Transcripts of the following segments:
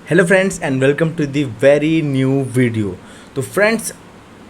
Hello friends and welcome to the very new video. तो friends,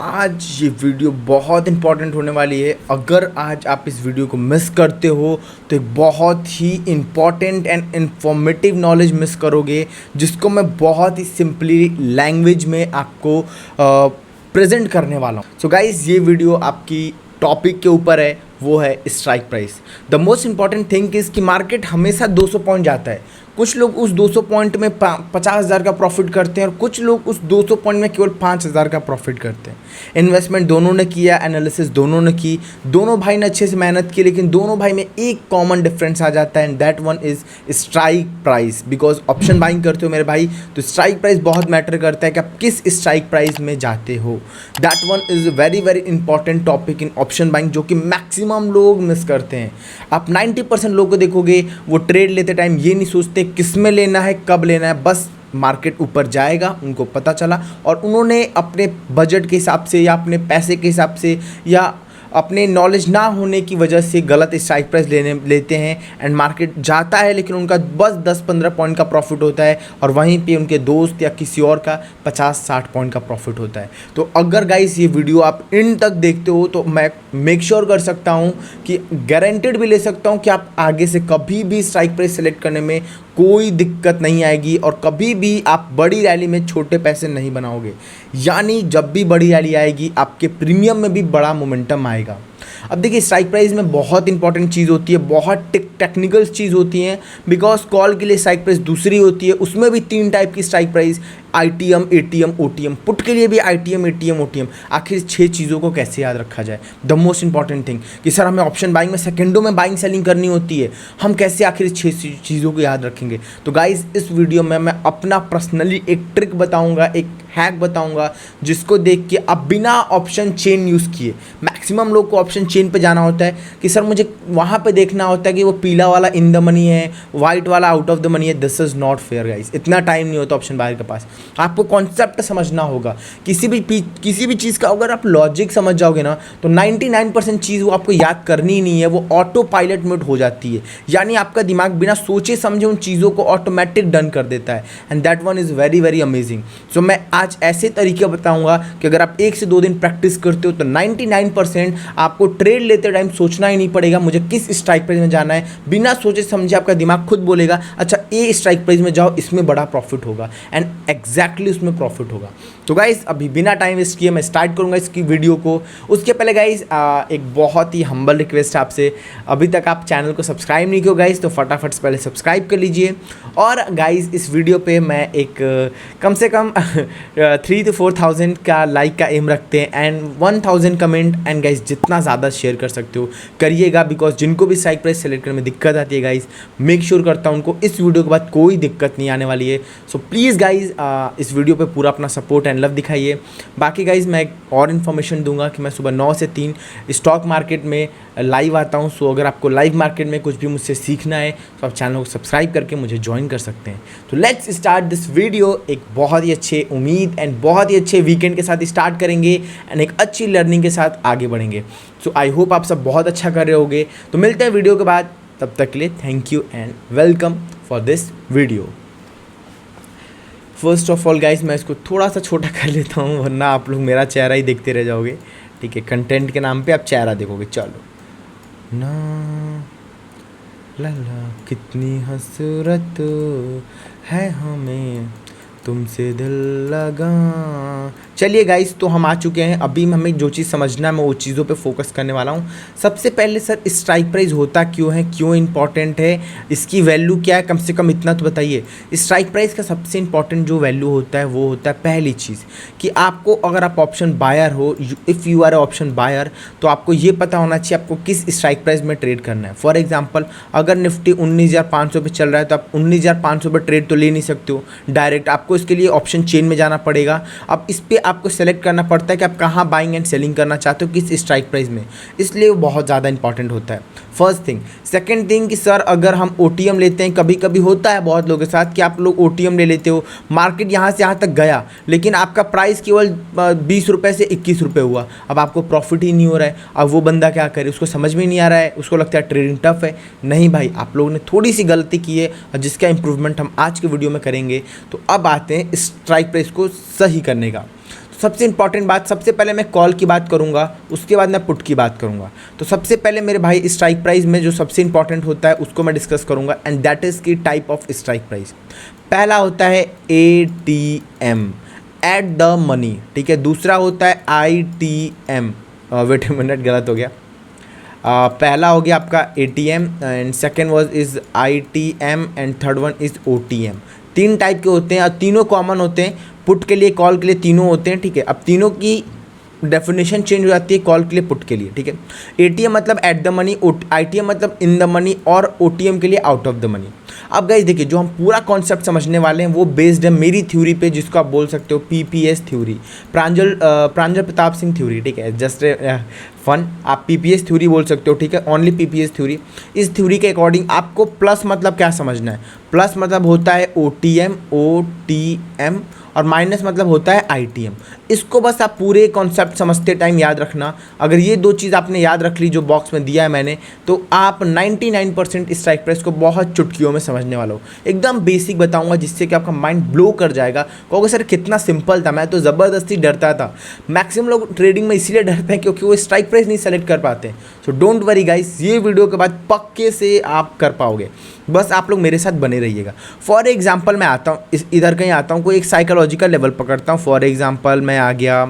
आज ये video बहुत इंपॉर्टेंट होने वाली है। अगर आज आप इस वीडियो को मिस करते हो तो एक बहुत ही important and informative knowledge miss करोगे, जिसको मैं बहुत ही सिंपली लैंग्वेज में आपको प्रेजेंट करने वाला हूँ। सो गाइज, ये वीडियो आपकी टॉपिक के ऊपर है, वो है strike price. The most important thing is कि मार्केट हमेशा 200 पॉइंट जाता है। कुछ लोग उस 200 पॉइंट में 50,000 का प्रॉफिट करते हैं और कुछ लोग उस 200 पॉइंट में केवल 5,000 का प्रॉफिट करते हैं। इन्वेस्टमेंट दोनों ने किया, एनालिसिस दोनों ने की, दोनों भाई ने अच्छे से मेहनत की, लेकिन दोनों भाई में एक कॉमन डिफरेंस आ जाता है and that one is strike price. Because option buying करते हो मेरे भाई, तो स्ट्राइक प्राइस बहुत मैटर करता है कि आप किस स्ट्राइक प्राइस में जाते हो। That one is very very important topic in option buying, जो कि मैक्सिमम लोग मिस करते हैं। आप 90% लोगों को देखोगे, वो ट्रेड लेते टाइम ये नहीं सोचते किस में लेना है, कब लेना है। बस मार्केट ऊपर जाएगा, उनको पता चला और उन्होंने अपने बजट के हिसाब से या अपने पैसे के हिसाब से या अपने नॉलेज ना होने की वजह से गलत स्ट्राइक प्राइस लेते हैं एंड मार्केट जाता है, लेकिन उनका बस 10-15 पॉइंट का प्रॉफिट होता है और वहीं पे उनके दोस्त या किसी और का 50-60 पॉइंट का प्रॉफिट होता है। तो अगर गाइस ये वीडियो आप इन तक देखते हो तो मैं मेक श्योर कर सकता हूँ कि गारंटेड भी ले सकता हूँ कि आप आगे से कभी भी स्ट्राइक प्राइस सेलेक्ट करने में कोई दिक्कत नहीं आएगी और कभी भी आप बड़ी रैली में छोटे पैसे नहीं बनाओगे। यानी जब भी बड़ी रैली आएगी, आपके प्रीमियम में भी बड़ा मोमेंटम आएगा। अब देखिए, स्ट्राइक प्राइस में बहुत इंपॉर्टेंट चीज़ होती है, बहुत टेक्निकल चीज़ होती हैं। बिकॉज कॉल के लिए स्ट्राइक प्राइस दूसरी होती है, उसमें भी 3 टाइप की strike price, ITM, ATM, OTM। Put के लिए भी ITM, ATM, OTM। आखिर 6 चीज़ों को कैसे याद रखा जाए? द मोस्ट इंपॉर्टेंट थिंग कि सर हमें ऑप्शन बाइंग में सेकंडों में बाइंग सेलिंग करनी होती है, हम कैसे आखिर 6 चीज़ों को याद रखेंगे? तो गाइज, इस वीडियो में मैं अपना पर्सनली एक ट्रिक बताऊंगा, एक हैक बताऊंगा, जिसको देख के आप बिना ऑप्शन चेन यूज़ किए, मैक्सिमम लोग को ऑप्शन चेन पे जाना होता है कि सर मुझे वहाँ पे देखना होता है कि वो पीला वाला इन द मनी है, वाइट वाला आउट ऑफ द मनी है। This is not fair guys. इतना टाइम नहीं होता ऑप्शन बायर के पास। आपको कॉन्सेप्ट समझना होगा। किसी भी चीज़ का अगर आप लॉजिक समझ जाओगे ना, तो 99% चीज़ वो आपको याद करनी ही नहीं है, वो ऑटो पायलट मोड हो जाती है। यानी आपका दिमाग बिना सोचे समझे उन चीज़ों को ऑटोमेटिक डन कर देता है and that one is very very amazing. So मैं आज ऐसे तरीके बताऊंगा कि अगर आप 1 से 2 दिन प्रैक्टिस करते हो तो 99% आपको ट्रेड लेते टाइम सोचना ही नहीं पड़ेगा मुझे किस स्ट्राइक प्राइस में जाना है। बिना सोचे समझे आपका दिमाग खुद बोलेगा अच्छा ए स्ट्राइक प्राइस में जाओ, इसमें बड़ा प्रॉफिट होगा एंड एग्जैक्टली उसमें प्रॉफिट होगा। तो गाइस, अभी बिना टाइम वेस्ट किए मैं स्टार्ट करूंगा इसकी वीडियो को। उसके पहले गाइस एक बहुत ही हम्बल रिक्वेस्ट है आपसे, अभी तक आप चैनल को सब्सक्राइब नहीं किया गाइस तो फटाफट से पहले सब्सक्राइब कर लीजिए। और गाइस, इस वीडियो पे मैं एक कम से कम 3 to 4,000 का लाइक का एम रखते हैं एंड 1,000 कमेंट एंड गाइस जितना ज़्यादा शेयर कर सकते हो करिएगा। बिकॉज जिनको भी स्ट्राइक प्राइस सेलेक्ट करने में दिक्कत आती है गाइस, मेक श्योर करता हूँ उनको इस वीडियो के बाद कोई दिक्कत नहीं आने वाली है। सो प्लीज़ गाइस, इस वीडियो पे पूरा अपना सपोर्ट एंड लव दिखाइए। बाकी गाइस, मैं एक और इन्फॉर्मेशन दूंगा कि मैं सुबह 9 से 3 स्टॉक मार्केट में लाइव आता हूँ। सो अगर आपको लाइव मार्केट में कुछ भी मुझसे सीखना है तो आप चैनल को सब्सक्राइब करके मुझे ज्वाइन कर सकते हैं। तो लेट्स स्टार्ट दिस वीडियो। एक बहुत ही अच्छे उम्मीद एंड बहुत ही अच्छे वीकेंड के साथ स्टार्ट करेंगे एंड एक अच्छी लर्निंग के साथ आगे बढ़ेंगे। सो आई होप आप सब बहुत अच्छा कर रहे होगे। तो मिलते हैं वीडियो के बाद, तब तक के लिए thank you and welcome for this video. First of all guys, मैं इसको थोड़ा सा छोटा कर लेता हूँ, वरना आप लोग मेरा चेहरा ही देखते रह जाओगे। ठीक है, कंटेंट के नाम पे आप चेहरा देखोगे। चलो ना ला कितनी हसरत है हमें तुमसे दिल लगा। चलिए गाइस, तो हम आ चुके हैं। अभी हमें जो चीज़ समझना है मैं वो चीज़ों पे फोकस करने वाला हूँ। सबसे पहले सर, स्ट्राइक प्राइस होता क्यों है, क्यों इंपॉर्टेंट है, इसकी वैल्यू क्या है, कम से कम इतना तो बताइए। स्ट्राइक प्राइस का सबसे इंपॉर्टेंट जो वैल्यू होता है वो होता है पहली चीज़ कि आपको, अगर आप ऑप्शन बायर हो, if you are a option buyer, तो आपको ये पता होना चाहिए आपको किस स्ट्राइक प्राइस में ट्रेड करना है। फॉर एग्जाम्पल, अगर निफ्टी 19,500 पे चल रहा है तो आप 19,500 पर ट्रेड तो ले नहीं सकते हो डायरेक्ट, आपको इसके लिए ऑप्शन चेन में जाना पड़ेगा। अब इस पर आपको सेलेक्ट करना पड़ता है कि आप कहाँ बाइंग एंड सेलिंग करना चाहते हो, किस स्ट्राइक प्राइस में, इसलिए वो बहुत ज़्यादा इंपॉर्टेंट होता है। First thing. सेकंड थिंग कि सर अगर हम OTM लेते हैं, कभी कभी होता है बहुत लोगों के साथ कि आप लोग OTM ले लेते हो, मार्केट यहाँ से यहाँ तक गया लेकिन आपका प्राइस केवल 20 रुपये से 21 रुपये हुआ, अब आपको प्रॉफिट ही नहीं हो रहा है। अब वो बंदा क्या करे, उसको समझ में नहीं आ रहा है, उसको लगता है ट्रेडिंग टफ है। नहीं भाई, आप लोगों ने थोड़ी सी गलती की है जिसका इंप्रूवमेंट हम आज के वीडियो में करेंगे। तो अब आते हैं स्ट्राइक प्राइस को सही करने का। सबसे इंपॉर्टेंट बात, सबसे पहले मैं कॉल की बात करूंगा, उसके बाद मैं पुट की बात करूंगा। तो सबसे पहले मेरे भाई स्ट्राइक प्राइस में जो सबसे इंपॉर्टेंट होता है उसको मैं डिस्कस करूंगा, एंड दैट इज़ की टाइप ऑफ स्ट्राइक प्राइस। पहला होता है ATM, एट द मनी, ठीक है। दूसरा होता है ITM, वेट ए मिनट, गलत हो गया। पहला हो गया आपका ATM and second was is ITM and third one is OTM। तीन टाइप के होते हैं और तीनों कॉमन होते हैं, पुट के लिए कॉल के लिए तीनों होते हैं, ठीक है। अब तीनों की डेफिनेशन चेंज हो जाती है, कॉल के लिए पुट के लिए, ठीक है। ATM मतलब एट द मनी, ITM मतलब इन द मनी और OTM के लिए आउट ऑफ द मनी। अब गाइस देखिए, जो हम पूरा कॉन्सेप्ट समझने वाले हैं वो बेस्ड है मेरी थ्योरी पे, जिसको आप बोल सकते हो PPS थ्योरी, प्रांजल प्रताप सिंह थ्योरी, ठीक है। जस्ट फन, आप PPS थ्योरी बोल सकते हो, ठीक है, ओनली PPS थ्योरी। इस थ्योरी के अकॉर्डिंग आपको प्लस मतलब क्या समझना है, प्लस मतलब होता है OTM और माइनस मतलब होता है ITM। इसको बस आप पूरे कॉन्सेप्ट समझते टाइम याद रखना। अगर ये दो चीज़ आपने याद रख ली जो बॉक्स में दिया है मैंने, तो आप 99% स्ट्राइक प्राइस को बहुत चुटकियों में समझने वाला हो। एकदम बेसिक बताऊंगा जिससे कि आपका माइंड ब्लो कर जाएगा, कहोगे सर कितना सिंपल था, मैं तो ज़बरदस्ती डरता था। मैक्सिमम लोग ट्रेडिंग में इसीलिए डरते हैं क्योंकि वो स्ट्राइक प्राइस नहीं सेलेक्ट कर पाते। सो डोंट वरी गाइस, ये वीडियो के बाद पक्के से आप कर पाओगे, बस आप लोग मेरे साथ बने रहिएगा। फॉर एग्जाम्पल मैं आता हूँ, इधर कहीं आता हूँ, कोई एक साइकोलॉजिकल लेवल पकड़ता हूँ। फॉर एग्जाम्पल मैं आ गया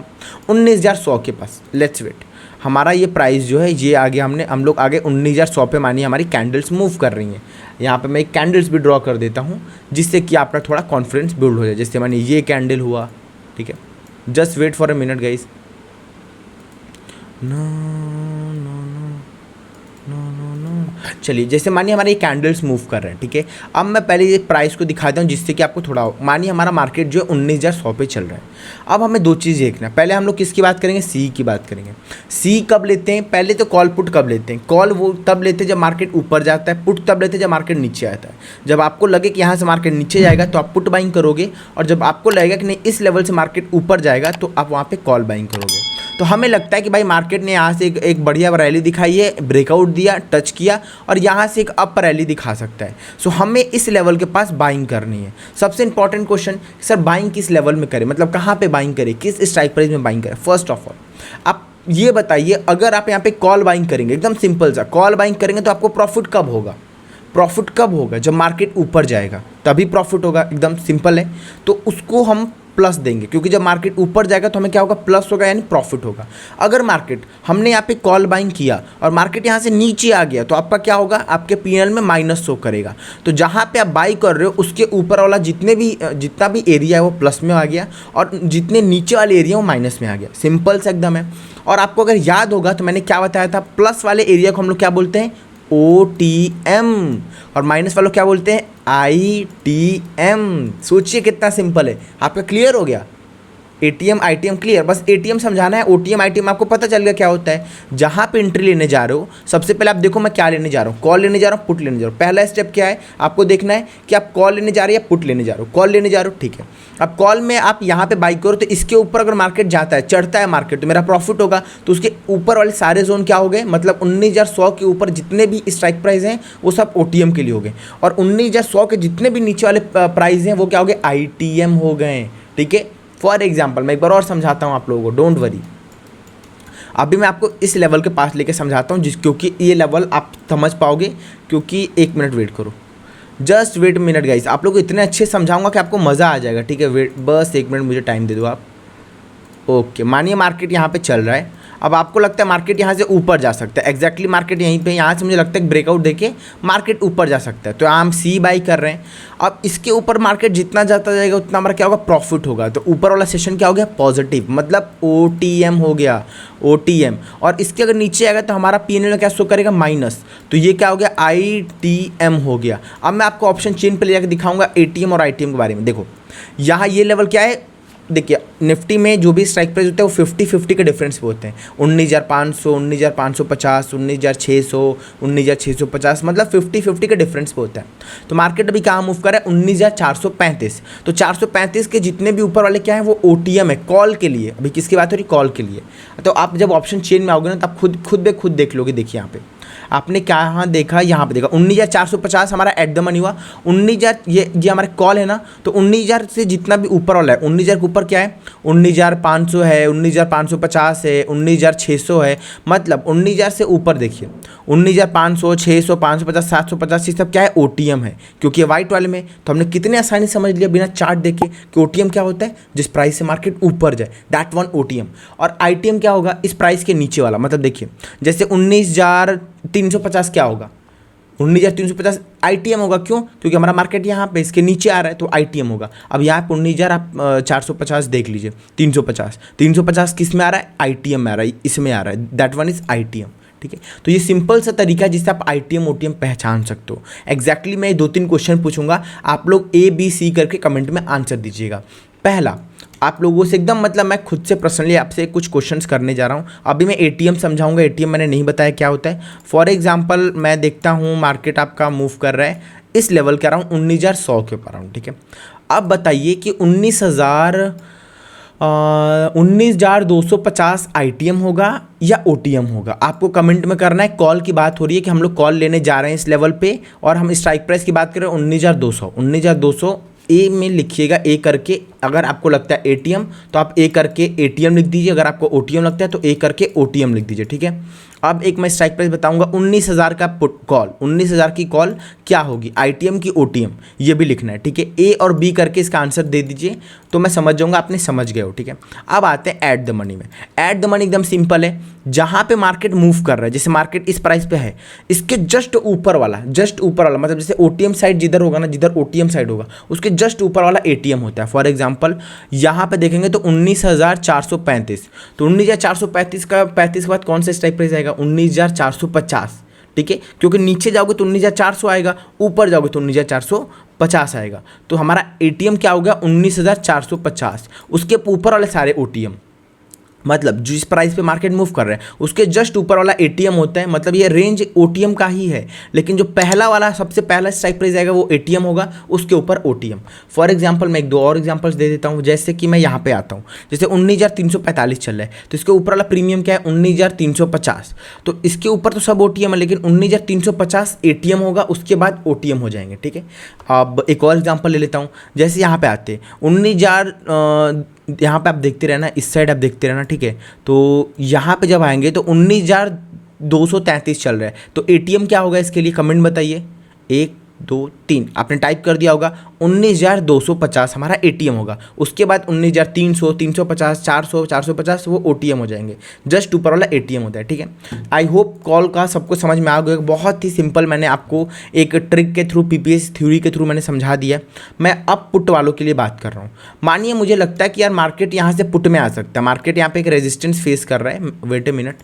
19,100 के पास, लेट्स वेट। हमारा ये प्राइस जो है ये आ गया, हम लोग आगे 19,100 पे, मानिए हमारी कैंडल्स मूव कर रही हैं। यहाँ पे मैं एक कैंडल्स भी ड्रॉ कर देता हूँ जिससे कि आपका थोड़ा कॉन्फिडेंस बिल्ड हो जाए। जैसे मानिए ये कैंडल हुआ, ठीक है। Just wait for a minute guys. चलिए, जैसे मानिए हमारे ये कैंडल्स मूव कर रहे हैं, ठीक है। अब मैं पहले ये प्राइस को दिखाता हूँ जिससे कि आपको थोड़ा, मानिए हमारा मार्केट जो है 19,100 पे चल रहा है। अब हमें दो चीज़ देखना है, पहले हम लोग किसकी बात करेंगे, सी की बात करेंगे। सी कब लेते हैं, पहले तो कॉल पुट कब लेते हैं। कॉल वो तब लेते हैं जब मार्केट ऊपर जाता है, पुट तब लेते हैं जब मार्केट नीचे आता है। जब आपको लगे कि यहाँ से मार्केट नीचे जाएगा तो आप पुट बाइंग करोगे, और जब आपको लगेगा कि नहीं इस लेवल से मार्केट ऊपर जाएगा तो आप वहाँ पर कॉल बाइंग करोगे। तो हमें लगता है कि भाई मार्केट ने यहाँ से एक बढ़िया रैली दिखाई है, ब्रेकआउट दिया, टच किया, और यहाँ से एक अप रैली दिखा सकता है। सो हमें इस लेवल के पास बाइंग करनी है। सबसे इंपॉर्टेंट क्वेश्चन, सर बाइंग किस लेवल में करें, मतलब कहाँ पे बाइंग करें, किस स्ट्राइक प्राइस में बाइंग करें। फर्स्ट ऑफ ऑल आप ये बताइए, अगर आप यहाँ पे कॉल बाइंग करेंगे, एकदम सिंपल सा कॉल बाइंग करेंगे तो आपको प्रॉफिट कब होगा, प्रॉफिट कब होगा, जब मार्केट ऊपर जाएगा तभी प्रॉफिट होगा, एकदम सिंपल है। तो उसको हम प्लस देंगे, क्योंकि जब मार्केट ऊपर जाएगा तो हमें क्या होगा, प्लस होगा, यानी प्रॉफिट होगा। अगर मार्केट हमने यहाँ पे कॉल बाइंग किया और मार्केट यहाँ से नीचे आ गया तो आपका क्या होगा, आपके P&L में माइनस शो करेगा। तो जहाँ पे आप बाई कर रहे हो उसके ऊपर वाला जितना भी एरिया है वो प्लस में आ गया, और जितने नीचे वाले एरिया वो माइनस में आ गया। सिंपल से एकदम है। और आपको अगर याद होगा तो मैंने क्या बताया था, प्लस वाले एरिया को हम लोग क्या बोलते हैं, OTM, और माइनस वालों क्या बोलते हैं, ITM। सोचिए कितना सिंपल है, आपका क्लियर हो गया। ATM ITM क्लियर, बस ATM समझाना है। OTM ITM आपको पता चल गया क्या होता है। जहाँ पे एंट्री लेने जा रहे हो, सबसे पहले आप देखो मैं क्या लेने जा रहा हूँ, कॉल लेने जा रहा हूँ, पुट लेने जा रहा हूँ। पहला स्टेप क्या है, आपको देखना है कि आप कॉल लेने जा रहे हैं या पुट लेने जा रहे हो। कॉल लेने जा रहे हो, ठीक है। अब कॉल में आप यहाँ पे बाई करो तो इसके ऊपर अगर मार्केट जाता है, चढ़ता है मार्केट, तो मेरा प्रॉफिट होगा। तो उसके ऊपर वाले सारे जोन क्या हो गए, मतलब 19,100 के ऊपर जितने भी स्ट्राइक प्राइस हैं वो सब OTM के लिए हो गए, और 19,100 के जितने भी नीचे वाले प्राइस हैं वो क्या हो गए, ITM हो गए, ठीक है। फॉर एग्जाम्पल मैं एक बार और समझाता हूँ आप लोगों को, डोंट वरी। अभी मैं आपको इस लेवल के पास लेके समझाता हूँ, क्योंकि ये लेवल आप समझ पाओगे, क्योंकि एक मिनट वेट करो, जस्ट वेट मिनट गाइस। आप लोग को इतने अच्छे समझाऊंगा कि आपको मज़ा आ जाएगा, ठीक है। वेट, बस एक मिनट मुझे टाइम दे दो आप। ओके, मानिए मार्केट यहाँ पे चल रहा है। अब आपको लगता है मार्केट यहाँ से ऊपर जा सकता है, एग्जैक्टली मार्केट यहीं पे, यहाँ से मुझे लगता है ब्रेकआउट देके मार्केट ऊपर जा सकता है, तो हम सी बाई कर रहे हैं। अब इसके ऊपर मार्केट जितना जाता जाएगा उतना हमारा क्या होगा, प्रॉफिट होगा। तो ऊपर वाला सेशन क्या हो गया, पॉजिटिव, मतलब OTM हो गया, OTM। और इसके अगर नीचे आएगा तो हमारा P&L में क्या शो करेगा, माइनस, तो ये क्या हो गया, ITM हो गया। अब मैं आपको ऑप्शन चेन पे ले जाकर दिखाऊंगा ATM और ITM के बारे में। देखो यहाँ ये लेवल क्या है, देखिए निफ्टी में जो भी स्ट्राइक प्राइस होता है वो 50-50 के डिफरेंस पे होते हैं। 19,500, 19,550, 19,600, 19,650, मतलब 50-50 के डिफरेंस पे होता है। तो मार्केट अभी कहाँ मूव कर रहा है? 19,435। तो 435 के जितने भी ऊपर वाले क्या है वो OTM है, कॉल के लिए। अभी किसकी बात हो रही? कॉल के लिए। तो आप जब ऑप्शन चेन में आओगे ना, तो आप खुद देख लोगे। देखिए यहाँ पे आपने कहाँ देखा? यहाँ पे देखा 19,450 हमारा एट द मनी हुआ। 19,000 ये हमारा कॉल है ना, तो 19,000 से जितना भी ऊपर वाला है, 19,000 के ऊपर क्या है? 19,500 है, 19,550 है, 19,600 है, मतलब 19,000 से ऊपर देखिए 19,500, 600, 550, 750, ये सब क्या है? OTM है। क्योंकि वाइट वाले में तो हमने कितने आसानी से समझ लिया बिना चार्ट देखे कि OTM क्या होता है? जिस प्राइस से मार्केट ऊपर जाए, दैट वन OTM। और ITM क्या होगा? इस प्राइस के नीचे वाला। मतलब देखिए जैसे 19,350 क्या होगा? 19,350 ITM होगा। क्यों? क्योंकि हमारा मार्केट यहाँ पे इसके नीचे आ रहा है, तो ITM होगा। अब यहाँ पे 19,000 आप 450 देख लीजिए, 350 किस में आ रहा है? ITM में आ रहा है, इसमें आ रहा है, दैट वन इज ITM। ठीक है, तो ये सिंपल सा तरीका है जिससे आप ITM OTM पहचान सकते हो। एग्जैक्टली मैं 2-3 क्वेश्चन पूछूंगा, आप लोग ABC करके कमेंट में आंसर दीजिएगा। पहला, आप लोगों से एकदम मतलब मैं खुद से पर्सनली आपसे कुछ क्वेश्चंस करने जा रहा हूँ। अभी मैं ATM समझाऊंगा। ATM मैंने नहीं बताया क्या होता है। फॉर एग्जांपल मैं देखता हूँ मार्केट आपका मूव कर रहा है इस लेवल के अराउंड 19,100 के ऊपर अराउंड। ठीक है, अब बताइए कि 19,250 ITM होगा या OTM होगा? आपको कमेंट में करना है। कॉल की बात हो रही है कि हम लोग कॉल लेने जा रहे हैं इस लेवल पे, और हम स्ट्राइक प्राइस की बात करें 19,200 ए में लिखिएगा, ए करके। अगर आपको लगता है ATM तो आप ए करके ATM लिख दीजिए, अगर आपको OTM लगता है तो ए करके OTM लिख दीजिए। ठीक है, अब एक मैं स्ट्राइक प्राइस बताऊंगा 19,000 का पुट कॉल, 19,000 की कॉल क्या होगी? ITM की OTM, ये भी लिखना है। ठीक है, ए और बी करके इसका आंसर दे दीजिए तो मैं समझ जाऊंगा आपने समझ गए हो। ठीक है, अब आते हैं एट द मनी में। एट द मनी एकदम सिंपल है, जहां पे मार्केट मूव कर रहा है, जैसे मार्केट इस प्राइस पे है, इसके जस्ट ऊपर वाला मतलब जैसे OTM साइड जिधर होगा ना, जिधर OTM साइड होगा उसके जस्ट ऊपर वाला ATM होता है। फॉर एग्जांपल यहाँ पे देखेंगे तो 19,435, तो 19,435 का 35 के बाद कौन सा स्ट्राइक प्राइस आएगा? 19,450। ठीक है, क्योंकि नीचे जाओगे तो 19,400 आएगा, ऊपर जाओगे तो 19,450 आएगा। तो हमारा ATM क्या हो गया? 19,450। उसके ऊपर वाले सारे OTM, मतलब जिस प्राइस पे मार्केट मूव कर रहा है उसके जस्ट ऊपर वाला ATM होता है। मतलब ये रेंज OTM का ही है, लेकिन जो पहला वाला सबसे पहला स्ट्राइक प्राइस आएगा वो ATM होगा, उसके ऊपर OTM। फॉर एग्जांपल मैं 1-2 और एग्जांपल्स दे देता हूँ। जैसे कि मैं यहाँ पे आता हूँ, जैसे 19,345 चल रहा है, तो इसके ऊपर वाला प्रीमियम क्या है? 19,350। तो इसके ऊपर तो सब OTM है, लेकिन 19,350 ATM होगा, उसके बाद OTM हो जाएंगे। ठीक है, अब एक और एग्जाम्पल ले लेता हूँ। जैसे यहाँ पे आते हैं 19,000, यहाँ पे आप देखते रहना, इस साइड आप देखते रहना। ठीक है, तो यहाँ पे जब आएंगे तो 19,233 चल रहा है, तो ATM क्या होगा इसके लिए? कमेंट बताइए। 1, 2, 3 आपने टाइप कर दिया होगा। 19,250 हमारा ATM होगा, उसके बाद 19,300, 350, 400, 450 वो OTM हो जाएंगे। जस्ट ऊपर वाला ATM होता है। ठीक है, आई होप कॉल का सबको समझ में आ गया। बहुत ही सिंपल मैंने आपको एक ट्रिक के थ्रू, PPS थ्योरी के थ्रू मैंने समझा दिया। मैं अब पुट वालों के लिए बात कर रहा हूँ। मानिए मुझे लगता है कि यार मार्केट यहाँ से पुट में आ सकता है। मार्केट यहाँ पे एक रेजिस्टेंस फेस कर रहा है। वेट ए मिनट,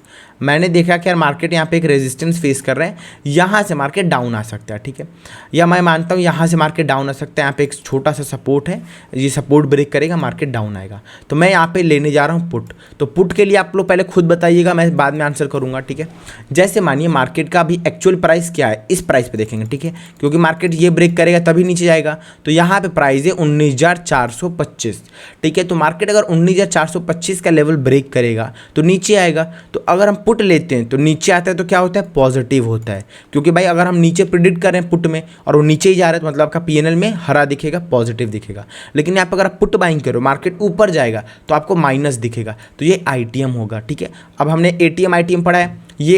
मैंने देखा कि यार मार्केट यहाँ पे एक रेजिस्टेंस फेस कर रहा है, यहाँ से मार्केट डाउन आ सकता है। ठीक है, या मैं मानता हूँ यहाँ से मार्केट डाउन आ सकता है। यहाँ पे एक छोटा सा सपोर्ट है, ये सपोर्ट ब्रेक करेगा, मार्केट डाउन आएगा। तो मैं यहाँ पे लेने जा रहा हूँ पुट। तो पुट के लिए आप लोग पहले खुद बताइएगा, मैं बाद में आंसर करूँगा। ठीक है, जैसे मानिए मार्केट का अभी एक्चुअल प्राइस क्या है, इस प्राइस पे देखेंगे। ठीक है, क्योंकि मार्केट ये ब्रेक करेगा तभी नीचे जाएगा। तो यहाँ पे प्राइस है 19,425। ठीक है, तो मार्केट अगर 19,425 का लेवल ब्रेक करेगा तो नीचे आएगा। तो अगर हम पुट लेते हैं तो नीचे आता है तो क्या होता है? पॉजिटिव होता है। क्योंकि भाई अगर हम नीचे प्रिडिक्ट कर रहे हैं पुट में और वो नीचे ही जा रहा है तो मतलब आपका PNL में हरा दिखेगा, पॉजिटिव दिखेगा। लेकिन यहाँ पर अगर आप पुट बाइंग करो, मार्केट ऊपर जाएगा तो आपको माइनस दिखेगा, तो ये ITM होगा। ठीक है, अब हमने ATM ITM पढ़ा है, ये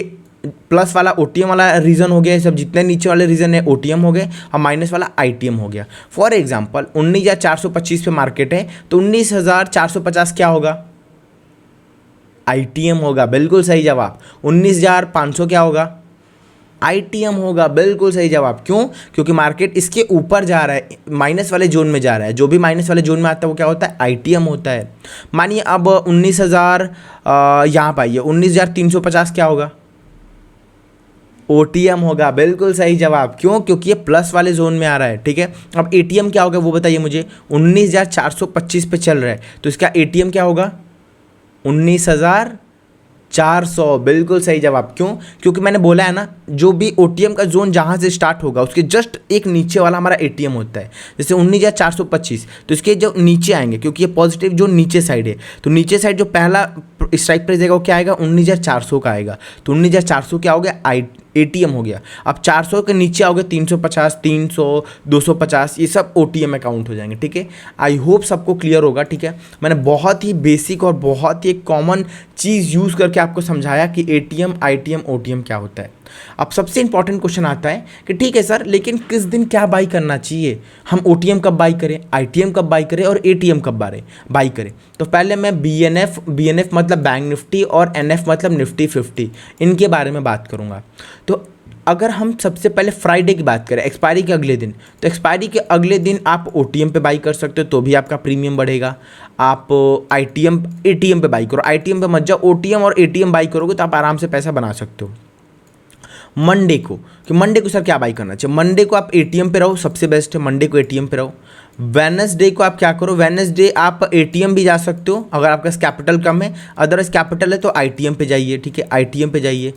प्लस वाला OTM वाला रीजन हो गया। ये सब जितने नीचे वाले रीजन है OTM हो गए, और माइनस वाला ITM हो गया। फॉर एग्जाम्पल 19,425 पे मार्केट है, तो 19,450 क्या होगा? ITM होगा। बिल्कुल सही जवाब। 19,500 क्या होगा? ITM होगा। बिल्कुल सही जवाब। क्यों? क्योंकि मार्केट इसके ऊपर जा रहा है, माइनस वाले जोन में जा रहा है। जो भी माइनस वाले जोन में आता है वो क्या होता है? ITM होता है। मानिए अब 19,000 यहाँ पाइए, 19,350 क्या होगा? ओटीएम होगा, बिल्कुल सही जवाब। क्यों? क्योंकि ये प्लस वाले जोन में आ रहा है, ठीक है। अब एटीएम क्या होगा वो बताइए मुझे। 19,425 पे चल रहा है, तो इसका एटीएम क्या होगा? 19,400, बिल्कुल सही जवाब। क्यों? क्योंकि मैंने बोला है ना, जो भी ओटीएम का जोन जहाँ से स्टार्ट होगा उसके जस्ट एक नीचे वाला हमारा एटीएम होता है। जैसे 19,425, तो इसके जो नीचे आएंगे, क्योंकि ये पॉजिटिव जो नीचे साइड है, तो नीचे साइड जो पहला स्ट्राइक प्राइस आएगा वो क्या आएगा? 19,400 का आएगा। तो 19,400 क्या हो गया? एटीएम हो गया। अब 400 के नीचे आओगे 350, 300, 250, ये सब ओटीएम अकाउंट हो जाएंगे, ठीक है। आई होप सबको क्लियर होगा, ठीक है। मैंने बहुत ही बेसिक और बहुत ही कॉमन चीज़ यूज़ करके आपको समझाया कि एटीएम, आईटीएम, ओटीएम क्या होता है। अब सबसे इंपॉर्टेंट क्वेश्चन आता है कि ठीक है सर, लेकिन किस दिन क्या बाई करना चाहिए? हम ओटीएम कब बाई करें, आईटीएम कब बाई करें और एटीएम कब बाई करें? तो पहले मैं बीएनएफ मतलब बैंक निफ्टी और एनएफ मतलब निफ्टी 50, इनके बारे में बात करूंगा। तो अगर हम सबसे पहले फ्राइडे की बात करें, एक्सपायरी के अगले दिन, तो एक्सपायरी के अगले दिन आप ओटीएम पे बाई कर सकते हो, तो भी आपका प्रीमियम बढ़ेगा। आप एटीएम पे बाई करो, आईटीएम पे मत जाओ, ओटीएम और एटीएम बाई करोगे तो आप आराम से पैसा बना सकते हो। मंडे को, कि मंडे को सर क्या बाई करना चाहिए? मंडे को आप एटीएम पे रहो, सबसे बेस्ट है मंडे को एटीएम पे रहो। वेडनेसडे को आप क्या करो? वेडनेसडे आप एटीएम भी जा सकते हो अगर आपका कैपिटल कम है, अदरवाइज कैपिटल है तो आईटीएम पे जाइए, ठीक है, आईटीएम पे जाइए।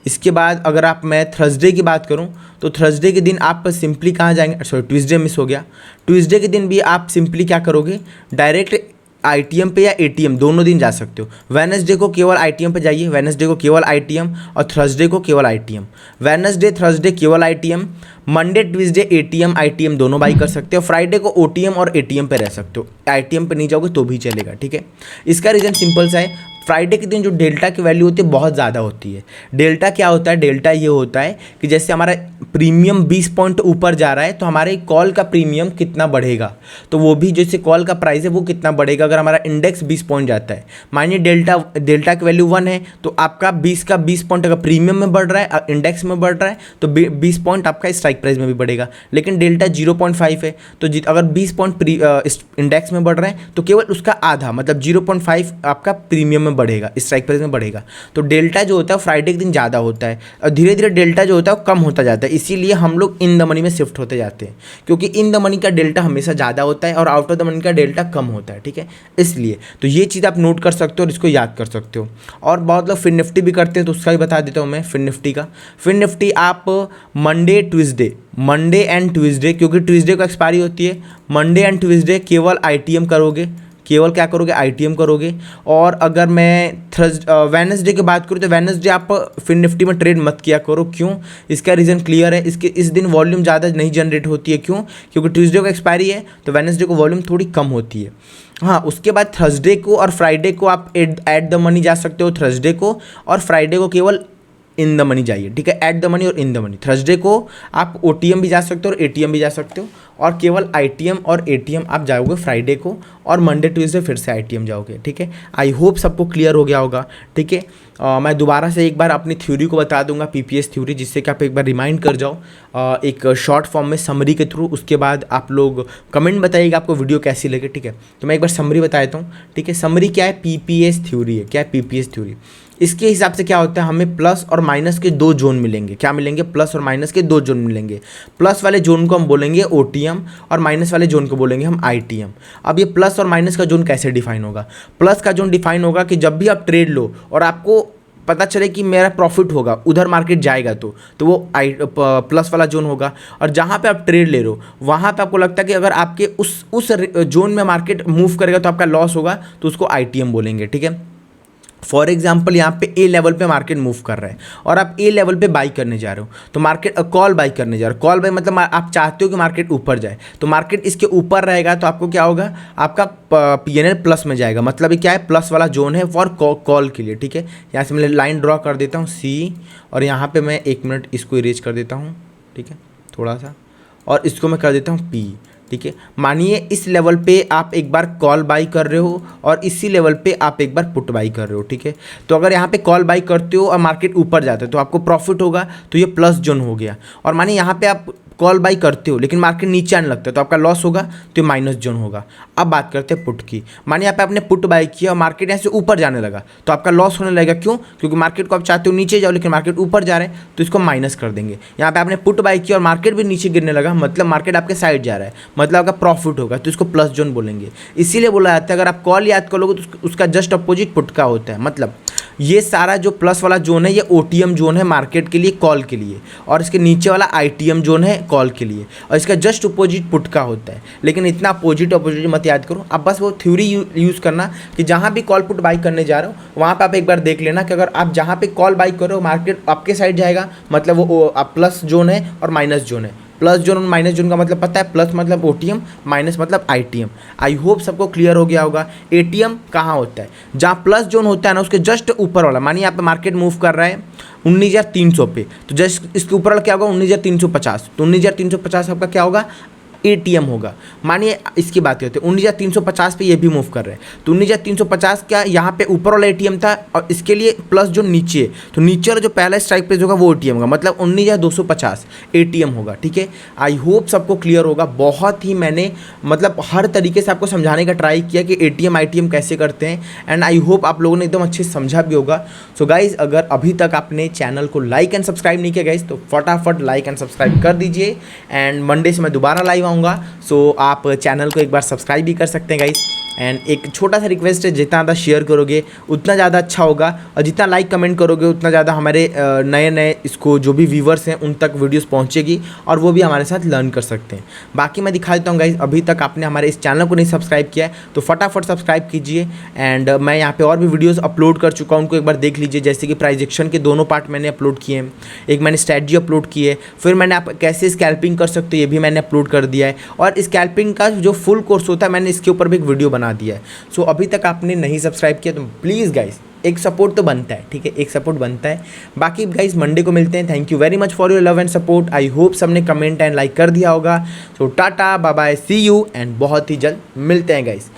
इसके बाद अगर आप मैं थर्सडे की बात करूं, तो थर्सडे के दिन आप सिंपली कहाँ जाएंगे? सॉरी, ट्यूसडे मिस हो गया। ट्यूसडे के दिन भी आप सिंपली क्या करोगे? डायरेक्ट आईटीएम पे या एटीएम, दोनों दिन जा सकते हो। वेडनेसडे को केवल आईटीएम पे जाइए, वेडनेसडे को केवल आईटीएम, और थर्सडे को केवल आईटीएम। वेडनेसडे थर्सडे केवल ITM, Monday Tuesday ATM ITM दोनों बाई कर सकते हो। फ्राइडे को ओटीएम और एटीएम पे रह सकते हो, आईटीएम पे नहीं जाओगे तो भी चलेगा, ठीक है। इसका रीज़न सिंपल सा है, फ्राइडे के दिन जो डेल्टा की वैल्यू होती है बहुत ज़्यादा होती है। डेल्टा क्या होता है? डेल्टा ये होता है कि जैसे हमारा प्रीमियम 20 पॉइंट ऊपर जा रहा है तो हमारे कॉल का प्रीमियम कितना बढ़ेगा, तो वो भी जैसे कॉल का प्राइस है वो कितना बढ़ेगा। अगर हमारा इंडेक्स 20 पॉइंट जाता है, मानिए डेल्टा की वैल्यू 1 है, तो आपका 20 पॉइंट अगर प्रीमियम में बढ़ रहा है, इंडेक्स में बढ़ रहा है, तो 20 पॉइंट आपका स्ट्राइक प्राइस में भी बढ़ेगा। लेकिन डेल्टा 0.5 है, तो अगर 20 पॉइंट इंडेक्स में बढ़ रहा है तो केवल उसका आधा मतलब 0.5 आपका प्रीमियम में बढ़ेगा, स्ट्राइक प्राइस में बढ़ेगा। तो डेल्टा जो होता है फ्राइडे के दिन ज़्यादा होता है, और धीरे धीरे डेल्टा जो होता है वो कम होता जाता है। इसीलिए हम लोग इन द मनी में शिफ्ट होते जाते हैं, क्योंकि इन द मनी का डेल्टा हमेशा ज़्यादा होता है और आउट ऑफ द मनी का डेल्टा कम होता है, ठीक है। इसलिए तो ये चीज़ आप नोट कर सकते हो और इसको याद कर सकते हो। और बहुत लोग फिन निफ्टी भी करते हैं, तो उसका भी बता देता हूँ मैं। फिन निफ्टी आप मंडे एंड ट्यूसडे, क्योंकि ट्यूसडे को एक्सपायरी होती है, मंडे एंड ट्यूसडे केवल आईटीएम करोगे, केवल क्या करोगे? आईटीएम करोगे। और अगर मैं वेडनेसडे की बात करूँ तो वेडनेसडे आप फिन निफ्टी में ट्रेड मत किया करो। क्यों? इसका रीज़न क्लियर है, इस दिन वॉल्यूम ज़्यादा नहीं जनरेट होती है। क्यों? क्योंकि ट्यूसडे को एक्सपायरी है, तो वेडनेसडे को वॉल्यूम थोड़ी कम होती है। हाँ, उसके बाद थर्सडे को और फ्राइडे को आप एट द मनी जा सकते हो, थर्सडे को, और फ्राइडे को केवल इन द मनी जाइए, ठीक है। एट द मनी और इन द मनी। थर्सडे को आप ओटीएम भी जा सकते हो और एटीएम भी जा सकते हो, और केवल आईटीएम और एटीएम आप जाओगे फ्राइडे को, और मंडे ट्यूसडे फिर से आईटीएम जाओगे, ठीक है। आई होप सबको क्लियर हो गया होगा, ठीक है। मैं दोबारा से एक बार अपनी थ्योरी को बता दूंगा, पीपीएस थ्योरी, जिससे कि आप एक बार रिमाइंड कर जाओ एक शॉर्ट फॉर्म में समरी के थ्रू। उसके बाद आप लोग कमेंट बताइएगा आपको वीडियो कैसी लगे, ठीक है। तो मैं एक बार समरी बता देता हूँ, ठीक है। समरी क्या है? पीपीएस थ्योरी है। क्या है पीपीएस थ्योरी? इसके हिसाब से क्या होता है, हमें प्लस और माइनस के 2 जोन मिलेंगे। क्या मिलेंगे? प्लस और माइनस के 2 जोन मिलेंगे। प्लस वाले जोन को हम बोलेंगे ओटीएम और माइनस वाले जोन को बोलेंगे हम आईटीएम। अब ये प्लस और माइनस का जोन कैसे डिफाइन होगा? प्लस का जोन डिफाइन होगा कि जब भी आप ट्रेड लो और आपको पता चले कि मेरा प्रॉफिट होगा, उधर मार्केट जाएगा, तो वो प्लस वाला जोन होगा। और जहाँ पे आप ट्रेड ले रहे हो वहाँ पे आपको लगता है कि अगर आपके उस जोन में मार्केट मूव करेगा तो आपका लॉस होगा, तो उसको आईटीएम बोलेंगे, ठीक है। फॉर एग्जाम्पल यहाँ पे ए लेवल पे मार्केट मूव कर रहा है और आप ए लेवल पे बाई करने जा रहे हो, तो मार्केट कॉल बाई करने जा रहे हो। कॉल बाई मतलब आप चाहते हो कि मार्केट ऊपर जाए, तो मार्केट इसके ऊपर रहेगा तो आपको क्या होगा? आपका पीएनएल प्लस में जाएगा। मतलब ये क्या है? प्लस वाला जोन है फॉर कॉल के लिए, ठीक है। यहाँ से मैं लाइन ड्रॉ कर देता हूँ सी, और यहाँ पर मैं 1 मिनट इसको इरेज कर देता हूँ, ठीक है, थोड़ा सा, और इसको मैं कर देता हूँ पी, ठीक है। मानिए इस लेवल पे आप एक बार कॉल बाई कर रहे हो और इसी लेवल पे आप एक बार पुट बाई कर रहे हो, ठीक है। तो अगर यहाँ पे कॉल बाई करते हो और मार्केट ऊपर जाता है तो आपको प्रॉफिट होगा, तो ये प्लस जोन हो गया। और मानिए यहाँ पे आप कॉल बाई करते हो लेकिन मार्केट नीचे आने लगता है तो आपका लॉस होगा, तो ये माइनस जोन होगा। अब बात करते हैं पुट की। मानिए यहाँ पे आपने पुट बाई किया और मार्केट यहाँ से ऊपर जाने लगा तो आपका लॉस होने लगेगा। क्यों? क्योंकि मार्केट को आप चाहते हो नीचे जाओ लेकिन मार्केट ऊपर जा रहे हैं तो इसको माइनस कर देंगे। यहाँ पे आपने पुट बाई किया और मार्केट भी नीचे गिरने लगा, मतलब मार्केट आपके साइड जा रहा है, मतलब आपका प्रॉफिट होगा, तो इसको प्लस जोन बोलेंगे। इसीलिए बोला जाता है अगर आप कॉल याद करोगे तो उसका जस्ट अपोजिट पुट का होता है। मतलब ये सारा जो प्लस वाला जोन है ये ओटीएम जोन है मार्केट के लिए, कॉल के लिए, और इसके नीचे वाला आईटीएम जोन है कॉल के लिए, और इसका जस्ट अपोजिट पुट का होता है। लेकिन इतना अपोजिट मत याद करो, आप बस वो थ्योरी यूज़ करना कि जहाँ भी कॉल पुट बाई करने जा रहे हो वहाँ पे आप एक बार देख लेना कि अगर आप जहाँ पे कॉल बाई करो मार्केट आपके साइड जाएगा, मतलब वो प्लस जोन है, और माइनस जोन है। प्लस जोन और माइनस जोन का मतलब पता है, प्लस मतलब ओटीएम, माइनस मतलब आईटीएम। आई होप सबको क्लियर हो गया होगा। एटीएम कहाँ होता है? जहाँ प्लस जोन होता है ना उसके जस्ट ऊपर वाला, मानिए यहाँ पे मार्केट मूव कर रहा है 19,300 पे, तो जस्ट इसके ऊपर वाला क्या होगा 19,350, तो 19,350 आपका क्या होगा? एटीएम होगा। मानिए इसकी बात करते हैं 19,350 पे ये भी मूव कर रहे हैं, तो 19,350 क्या यहाँ पे ऊपर वाला एटीएम था और इसके लिए प्लस जो नीचे है, तो नीचे वाला जो पहला स्ट्राइक प्राइस होगा वो एटीएम होगा, मतलब 19,250 एटीएम होगा। ठीक है, आई होप सबको क्लियर होगा। बहुत ही मैंने मतलब हर तरीके से आपको समझाने का ट्राई किया कि एटीएम आईटीएम कैसे करते हैं, एंड आई होप आप लोगों ने एकदम अच्छे से समझा भी होगा। सो गाइज, अगर अभी तक आपने चैनल को लाइक एंड सब्सक्राइब नहीं किया गाइज तो फटाफट लाइक एंड सब्सक्राइब कर दीजिए। एंड मंडे से मैं दोबारा लाइव आऊँगा, सो आप चैनल को एक बार सब्सक्राइब भी कर सकते हैं गाइस। एंड एक छोटा सा रिक्वेस्ट है, जितना ज़्यादा शेयर करोगे उतना ज़्यादा अच्छा होगा, और जितना लाइक कमेंट करोगे उतना ज़्यादा हमारे नए नए इसको जो भी व्यूवर्स हैं उन तक वीडियोस पहुंचेगी और वो भी हमारे साथ लर्न कर सकते हैं। बाकी मैं दिखा देता हूँ गाइस, अभी तक आपने हमारे इस चैनल को नहीं सब्सक्राइब किया है तो फटाफट सब्सक्राइब कीजिए। एंड मैं यहाँ पर और भी वीडियोज़ अपलोड कर चुका हूँ, उनको एक बार देख लीजिए। जैसे कि प्राइजेक्शन के दोनों पार्ट मैंने अपलोड किए हैं, एक मैंने स्ट्रैटेजी अपलोड की है, फिर मैंने आप कैसे स्कैल्पिंग कर सकते हो ये भी मैंने अपलोड कर दिया है, और स्कैल्पिंग का जो फुल कोर्स होता है मैंने इसके ऊपर भी एक वीडियो बना दिया है। सो अभी तक आपने नहीं सब्सक्राइब किया तो प्लीज़ गाइस एक सपोर्ट तो बनता है, ठीक है, एक सपोर्ट बनता है। बाकी गाइस मंडे को मिलते हैं। Thank you very much for your love and support. I hope सबने कमेंट एंड लाइक कर दिया होगा। So tata bye bye, see you, and बहुत ही जल्द मिलते हैं गाइस।